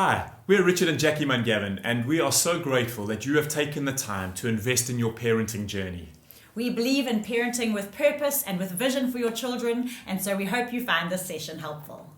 Hi, we're Richard and Jaci Mun-Gavin, and we are so grateful that you have taken the time to invest in your parenting journey. We believe in parenting with purpose and with vision for your children, and so we hope you find this session helpful.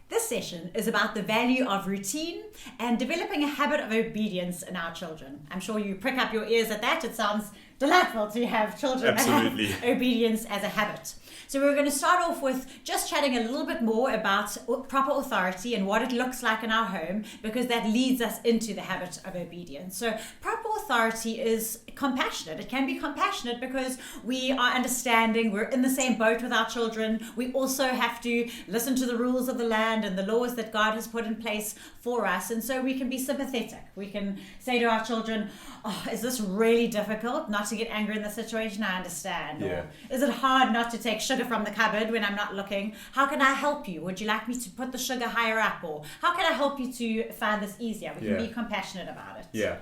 This session is about the value of routine and developing a habit of obedience in our children. I'm sure you prick up your ears at that. It sounds delightful to have children that have obedience as a habit. So we're going to start off with just chatting a little bit more about proper authority and what it looks like in our home, because that leads us into the habit of obedience. So proper authority is compassionate. It can be compassionate because we are understanding, we're in the same boat with our children. We also have to listen to the rules of the land and the laws that God has put in place for us. And so we can be sympathetic. We can say to our children, oh, is this really difficult not to get angry in the situation? I understand. Yeah. Or is it hard not to take sugar from the cupboard when I'm not looking? How can I help you? Would you like me to put the sugar higher up? Or how can I help you to find this easier? We can be compassionate about it. Yeah.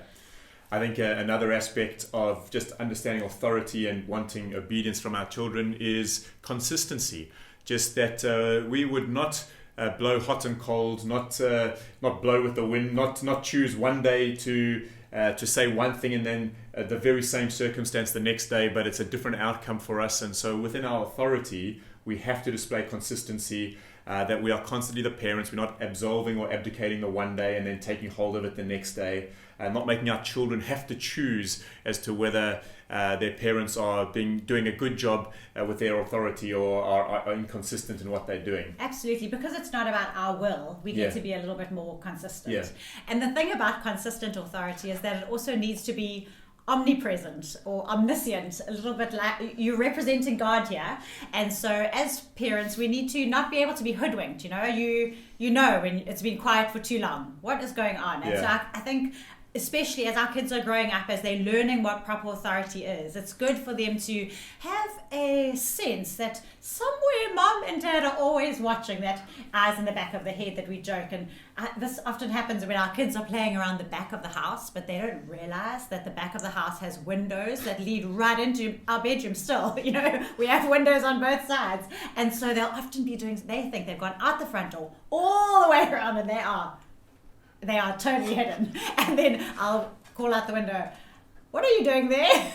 I think another aspect of just understanding authority and wanting obedience from our children is consistency. Just that we would not blow hot and cold, not blow with the wind, not choose one day to say one thing and then the very same circumstance the next day, but it's a different outcome for us. And so within our authority, we have to display consistency, that we are constantly the parents. We're not absolving or abdicating the one day and then taking hold of it the next day, not making our children have to choose as to whether their parents are doing a good job with their authority or are inconsistent in what they're doing. Absolutely, because it's not about our will, we get to be a little bit more consistent. Yeah. And the thing about consistent authority is that it also needs to be omnipresent or omniscient, a little bit like you're representing God here. And so as parents, we need to not be able to be hoodwinked. You know when it's been quiet for too long, what is going on? And so I think especially as our kids are growing up, as they're learning what proper authority is, it's good for them to have a sense that somewhere mom and dad are always watching, that eyes in the back of the head that we joke. And this often happens when our kids are playing around the back of the house, but they don't realize that the back of the house has windows that lead right into our bedroom still. We have windows on both sides. And so they'll often be they think they've gone out the front door all the way around, and they are totally hidden. And then I'll call out the window, what are you doing there?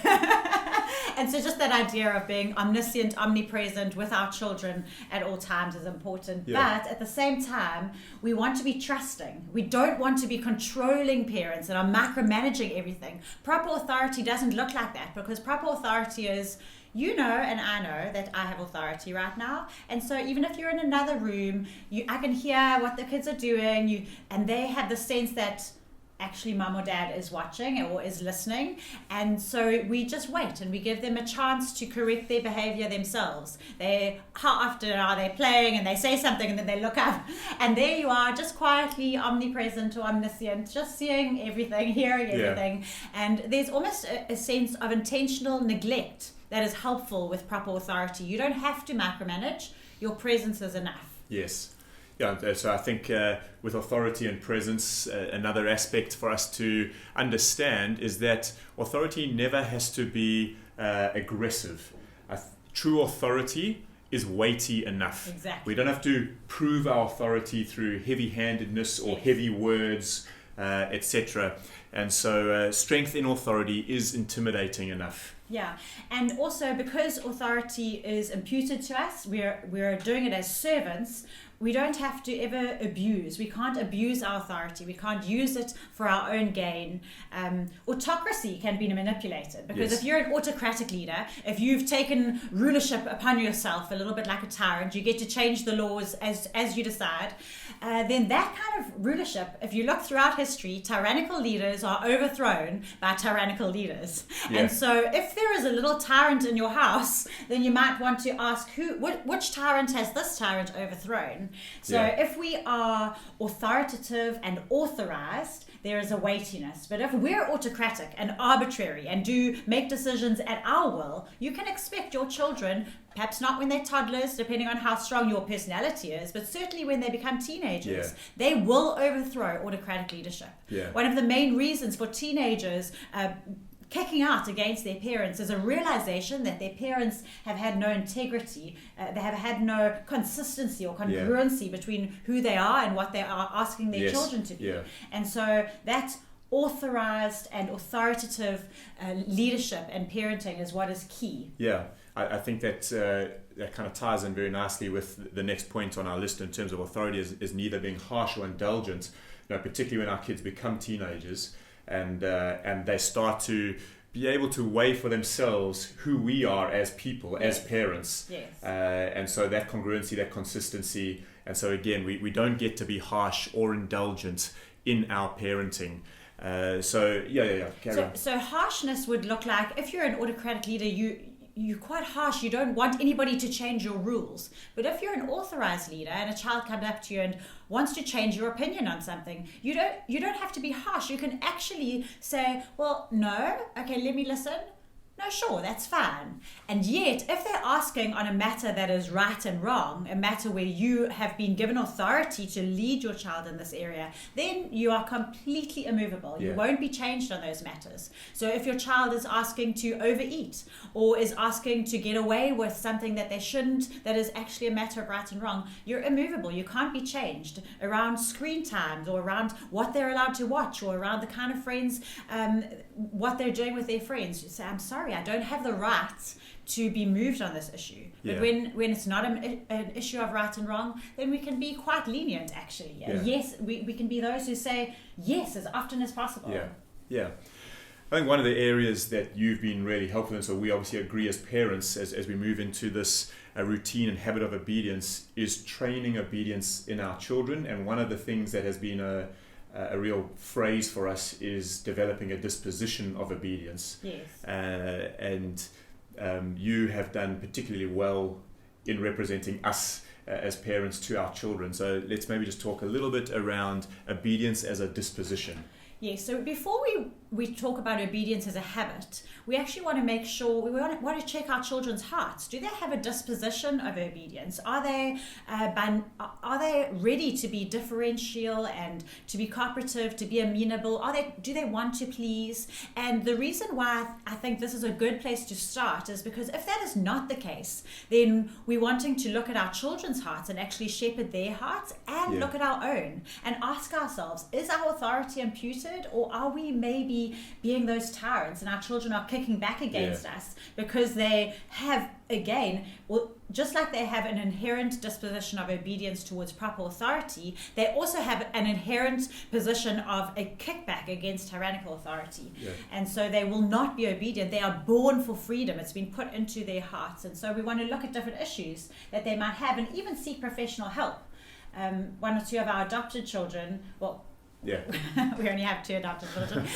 And so just that idea of being omniscient, omnipresent with our children at all times is important. Yeah. But at the same time, we want to be trusting. We don't want to be controlling parents and are micromanaging everything. Proper authority doesn't look like that, because proper authority is, you know, and I know that I have authority right now. And so even if you're in another room, I can hear what the kids are doing, and they have the sense that actually mom or dad is watching or is listening. And so we just wait and we give them a chance to correct their behavior themselves. How often are they playing and they say something and then they look up, and there you are, just quietly omnipresent or omniscient, just seeing everything, hearing everything. And there's almost a sense of intentional neglect that is helpful with proper authority. You don't have to micromanage. Your presence is enough. Yes. Yeah, so I think with authority and presence, another aspect for us to understand is that authority never has to be aggressive. True authority is weighty enough. Exactly. We don't have to prove our authority through heavy-handedness or heavy words, etc. And so strength in authority is intimidating enough. Yeah, and also because authority is imputed to us, we're doing it as servants. We don't have to ever abuse. We can't abuse our authority. We can't use it for our own gain. Autocracy can be manipulated, because if you're an autocratic leader, if you've taken rulership upon yourself, a little bit like a tyrant, you get to change the laws as you decide, then that kind of rulership, if you look throughout history, tyrannical leaders are overthrown by tyrannical leaders. Yeah. And so if there is a little tyrant in your house, then you might want to ask which tyrant has this tyrant overthrown? So if we are authoritative and authorized, there is a weightiness. But if we're autocratic and arbitrary and do make decisions at our will, you can expect your children, perhaps not when they're toddlers, depending on how strong your personality is, but certainly when they become teenagers, they will overthrow autocratic leadership. Yeah. One of the main reasons for teenagers kicking out against their parents is a realization that their parents have had no integrity, they have had no consistency or congruency between who they are and what they are asking their children to be. And so that authorized and authoritative leadership and parenting is what is key. Yeah, I think that that kind of ties in very nicely with the next point on our list in terms of authority is neither being harsh or indulgent. Particularly when our kids become teenagers and they start to be able to weigh for themselves who we are as people, as parents. And so that congruency, that consistency. And so again, we don't get to be harsh or indulgent in our parenting. So harshness would look like, if you're an autocratic leader, you're quite harsh. You don't want anybody to change your rules. But if you're an authorized leader and a child comes up to you and wants to change your opinion on something, you don't have to be harsh. You can actually say, well, no, okay, let me listen. No, sure, that's fine. And yet, if they're asking on a matter that is right and wrong, a matter where you have been given authority to lead your child in this area, then you are completely immovable. You won't be changed on those matters. So if your child is asking to overeat or is asking to get away with something that they shouldn't, that is actually a matter of right and wrong, you're immovable. You can't be changed around screen times or around what they're allowed to watch or around the kind of friends, what they're doing with their friends. You say, I'm sorry, I don't have the right to be moved on this issue. But when it's not an issue of right and wrong, then we can be quite lenient, actually. Yes, we can be those who say yes as often as possible. I think one of the areas that you've been really helpful in, so we obviously agree as parents, as we move into this routine and habit of obedience, is training obedience in our children. And one of the things that has been a real phrase for us is developing a disposition of obedience. And you have done particularly well in representing us as parents to our children. So let's maybe just talk a little bit around obedience as a disposition. Yes, so before we talk about obedience as a habit, we actually want to make sure, we want to check our children's hearts. Do they have a disposition of obedience? Are they ready to be differential and to be cooperative, to be amenable? Do they want to please? And the reason why I think this is a good place to start is because if that is not the case, then we're wanting to look at our children's hearts and actually shepherd their hearts and look at our own and ask ourselves, is our authority imputed? Or are we maybe being those tyrants and our children are kicking back against us because they have, again, just like they have an inherent disposition of obedience towards proper authority, they also have an inherent position of a kickback against tyrannical authority. And so they will not be obedient. They are born for freedom. It's been put into their hearts. And so we want to look at different issues that they might have and even seek professional help. One or two of our adopted children, we only have 2 adopted children.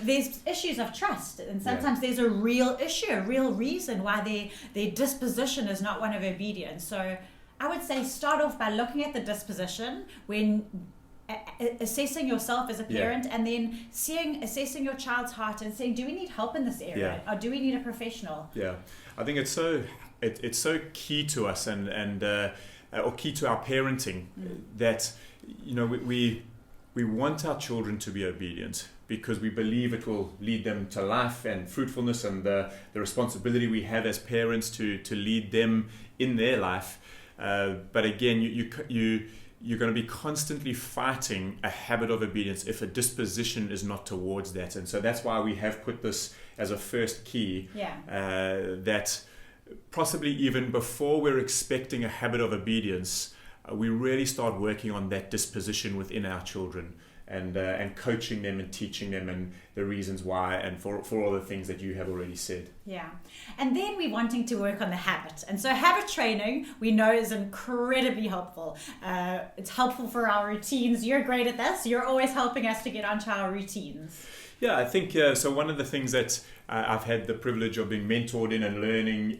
There's issues of trust, and sometimes there's a real issue, a real reason why their disposition is not one of obedience. So I would say start off by looking at the disposition when assessing yourself as a parent, and then assessing your child's heart and saying, do we need help in this area, or do we need a professional? I think it's so key to us and or key to our parenting that we want our children to be obedient because we believe it will lead them to life and fruitfulness and the responsibility we have as parents to lead them in their life. But again, you're going to be constantly fighting a habit of obedience if a disposition is not towards that. And so that's why we have put this as a first key, that possibly even before we're expecting a habit of obedience, we really start working on that disposition within our children and coaching them and teaching them and the reasons why and for all the things that you have already said. And then we're wanting to work on the habit. And so habit training, we know, is incredibly helpful. It's helpful for our routines. You're great at this. You're always helping us to get onto our routines. I think so. One of the things that I've had the privilege of being mentored in and learning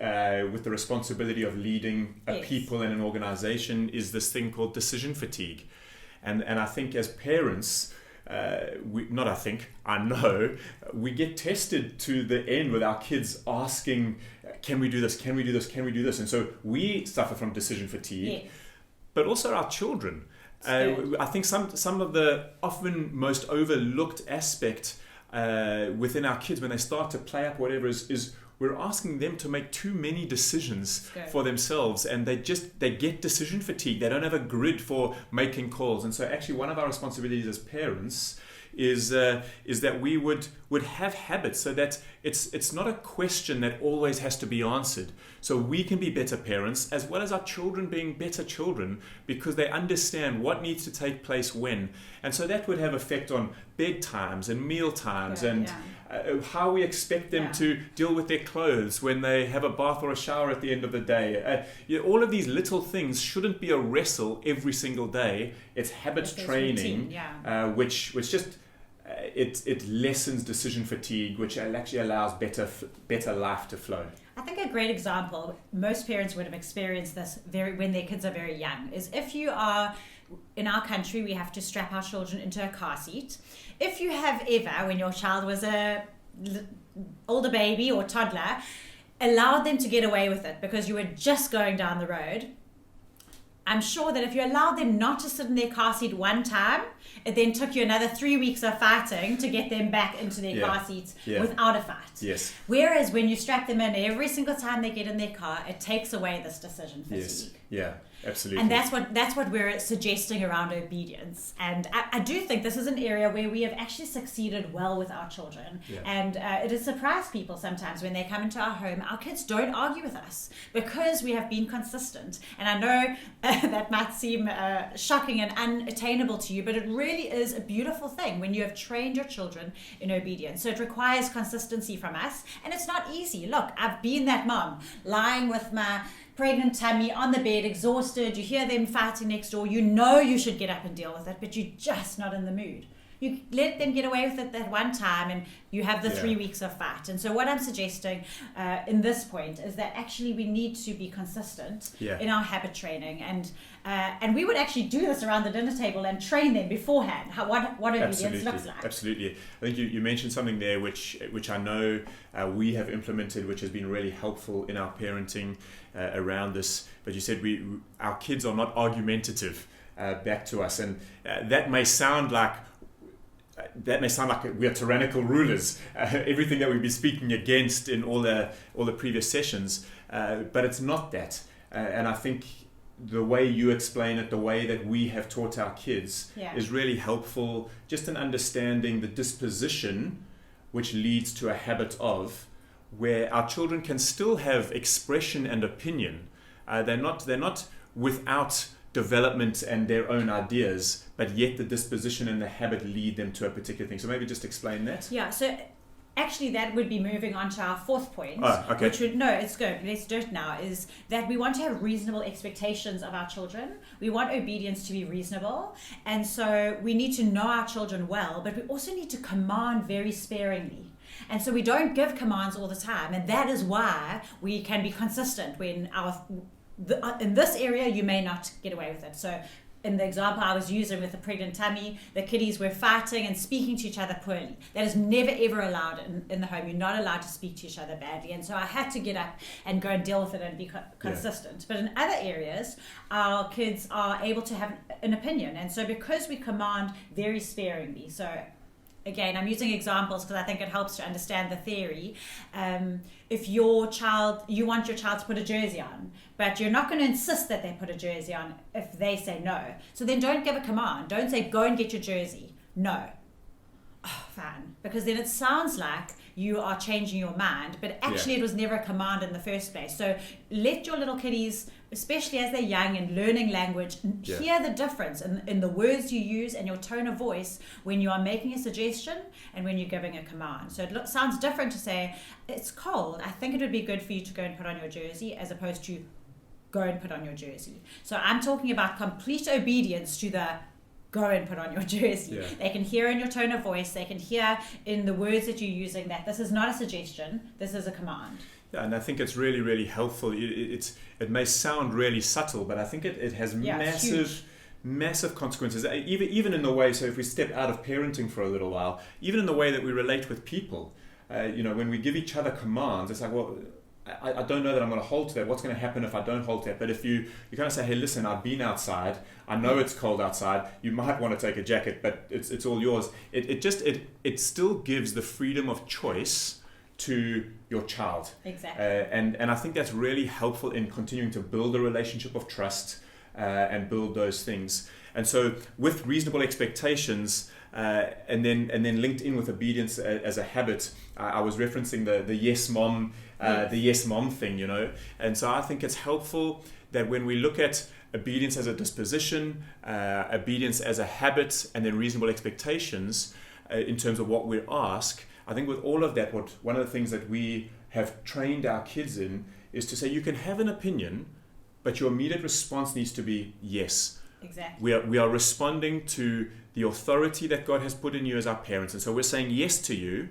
with the responsibility of leading a people and an organization is this thing called decision fatigue. And I think as parents, I know, we get tested to the end with our kids asking, can we do this? Can we do this? Can we do this? And so we suffer from decision fatigue, but also our children. I think some of the often most overlooked aspect within our kids when they start to play up, whatever, is we're asking them to make too many decisions for themselves, and they get decision fatigue. They don't have a grid for making calls. And so actually one of our responsibilities as parents is that we would have habits, so that it's not a question that always has to be answered. So we can be better parents, as well as our children being better children, because they understand what needs to take place when. And so that would have effect on bedtimes and meal times and how we expect them to deal with their clothes when they have a bath or a shower at the end of the day. All of these little things shouldn't be a wrestle every single day. It's habits training, which just it lessens decision fatigue, which actually allows better life to flow. I think a great example, most parents would have experienced this when their kids are very young, is if you are, in our country, we have to strap our children into a car seat. If you have ever, when your child was a older baby or toddler, allowed them to get away with it because you were just going down the road, I'm sure that if you allowed them not to sit in their car seat one time, it then took you another 3 weeks of fighting to get them back into their car seats without a fight. Yes. Whereas when you strap them in every single time they get in their car, it takes away this decision fatigue. Yes. Yeah, absolutely. And that's what we're suggesting around obedience. And I do think this is an area where we have actually succeeded well with our children. Yeah. And it has surprised people sometimes when they come into our home. Our kids don't argue with us because we have been consistent. And I know that might seem shocking and unattainable to you, but it really is a beautiful thing when you have trained your children in obedience. So it requires consistency from us, and it's not easy. Look, I've been that mom lying with my pregnant tummy on the bed, exhausted. You hear them fighting next door. You know you should get up and deal with it, but you're just not in the mood. You let them get away with it that one time, and you have the 3 weeks of fight. And so what I'm suggesting in this point is that actually we need to be consistent in our habit training. And we would actually do this around the dinner table and train them beforehand, what obedience looks like. Absolutely. I think you mentioned something there which I know we have implemented, which has been really helpful in our parenting around this. But you said our kids are not argumentative back to us. And that may sound like we are tyrannical rulers, everything that we've been speaking against in all the previous sessions, but it's not that. And I think the way you explain it, the way that we have taught our kids is really helpful, just in understanding the disposition which leads to a habit of, where our children can still have expression and opinion. They're not without development and their own ideas, but yet the disposition and the habit lead them to a particular thing. So maybe just explain that. Yeah, so actually that would be moving on to our fourth point. Oh, okay. It's good. Let's do it now. Is that we want to have reasonable expectations of our children. We want obedience to be reasonable. And so we need to know our children well, but we also need to command very sparingly. And so we don't give commands all the time. And that is why we can be consistent when in this area, you may not get away with it. So in the example I was using with the pregnant tummy, the kiddies were fighting and speaking to each other poorly. That is never ever allowed in the home. You're not allowed to speak to each other badly. And so I had to get up and go and deal with it and be consistent. But in other areas, our kids are able to have an opinion. And so because we command very sparingly, so again, I'm using examples because I think it helps to understand the theory. If you want your child to put a jersey on, but you're not going to insist that they put a jersey on if they say no. So then don't give a command. Don't say, go and get your jersey. No. Oh, fine. Because then it sounds like you are changing your mind, but actually it was never a command in the first place. So let your little kiddies, especially as they're young and learning language, hear the difference in the words you use and your tone of voice when you are making a suggestion and when you're giving a command. So it sounds different to say, it's cold. I think it would be good for you to go and put on your jersey, as opposed to go and put on your jersey. So I'm talking about complete obedience to the go and put on your jersey. Yeah. They can hear in your tone of voice, they can hear in the words that you're using that this is not a suggestion, this is a command. Yeah, and I think it's really, really helpful. It may sound really subtle, but I think it has massive consequences, even in the way, so if we step out of parenting for a little while, even in the way that we relate with people. When we give each other commands, it's like, well, I don't know that I'm going to hold to that. What's going to happen if I don't hold to that? But if you kind of say, hey, listen, I've been outside. I know it's cold outside. You might want to take a jacket, but it's all yours. It still gives the freedom of choice to your child. Exactly. And I think that's really helpful in continuing to build a relationship of trust and build those things. And so with reasonable expectations, and then linked in with obedience as a habit, I was referencing the yes mom, the yes mom thing, and so I think it's helpful that when we look at obedience as a disposition, obedience as a habit, and then reasonable expectations in terms of what we ask, I think with all of that, one of the things that we have trained our kids in is to say you can have an opinion, but your immediate response needs to be yes. Exactly. We are responding to the authority that God has put in you as our parents. And so we're saying yes to you.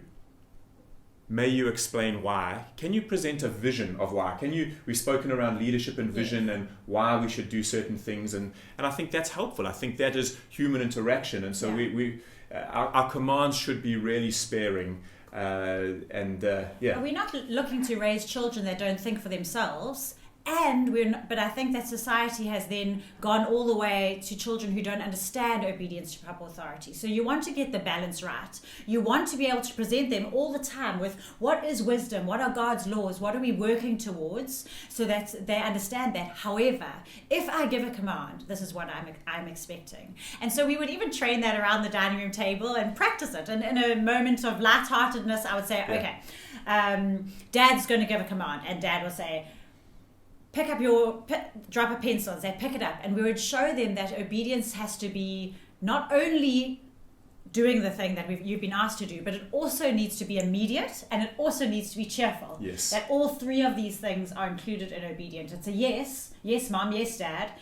May you explain why. Can you present a vision of why? We've spoken around leadership and vision and why we should do certain things. And I think that's helpful. I think that is human interaction. And so our commands should be really sparing. We're not looking to raise children that don't think for themselves. But I think that society has then gone all the way to children who don't understand obedience to proper authority. So you want to get the balance right. You want to be able to present them all the time with what is wisdom, what are God's laws, what are we working towards, so that they understand that. However, if I give a command, this is what I'm expecting. And so we would even train that around the dining room table and practice it. And in a moment of lightheartedness, I would say, okay, Dad's going to give a command, and Dad will say, drop a pencil, and say, pick it up. And we would show them that obedience has to be not only doing the thing that you've been asked to do, but it also needs to be immediate, and it also needs to be cheerful. Yes. That all three of these things are included in obedience. It's a yes mom, yes dad,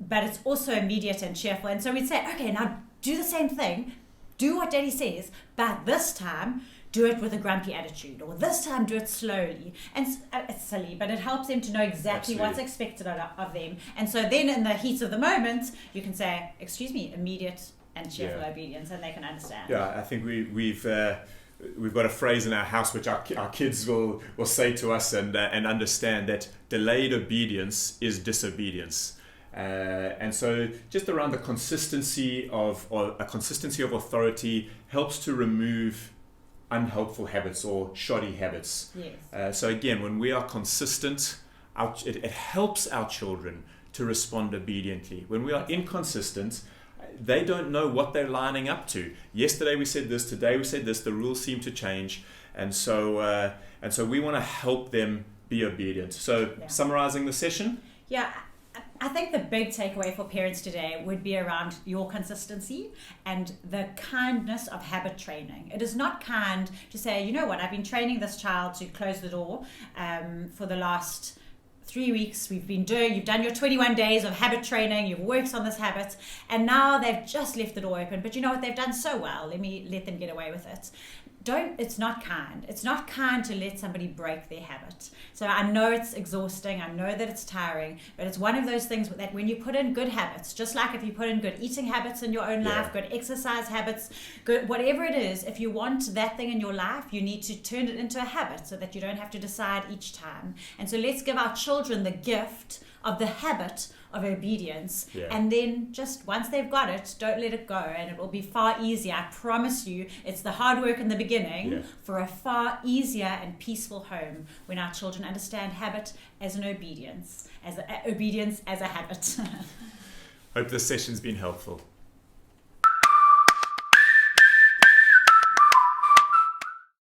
but it's also immediate and cheerful. And so we'd say, okay, now do the same thing, do what Daddy says, but this time do it with a grumpy attitude, or this time do it slowly. And it's silly, but it helps them to know exactly what's expected of them. And so then in the heat of the moment, you can say, excuse me, immediate and cheerful obedience, and they can understand. Yeah, I think we've got a phrase in our house which our kids will say to us and understand, that delayed obedience is disobedience. And so just around the consistency of authority helps to remove unhelpful habits or shoddy habits. Yes. So again, when we are consistent, it helps our children to respond obediently. When we are inconsistent, they don't know what they're lining up to. Yesterday we said this, today we said this, the rules seem to change. And so we want to help them be obedient. So summarizing the session? Yeah. I think the big takeaway for parents today would be around your consistency and the kindness of habit training. It is not kind to say, you know what, I've been training this child to close the door for the last 3 weeks. You've done your 21 days of habit training, you've worked on this habit, and now they've just left the door open. But you know what, they've done so well, let me let them get away with it. It's not kind. It's not kind to let somebody break their habit. So I know it's exhausting, I know that it's tiring, but it's one of those things that when you put in good habits, just like if you put in good eating habits in your own life, good exercise habits, good whatever it is, if you want that thing in your life, you need to turn it into a habit so that you don't have to decide each time. And so let's give our children the gift of the habit of obedience, and then just once they've got it, don't let it go, and it will be far easier. I promise you, it's the hard work in the beginning for a far easier and peaceful home when our children understand habit as an obedience, obedience as a habit. Hope this session's been helpful.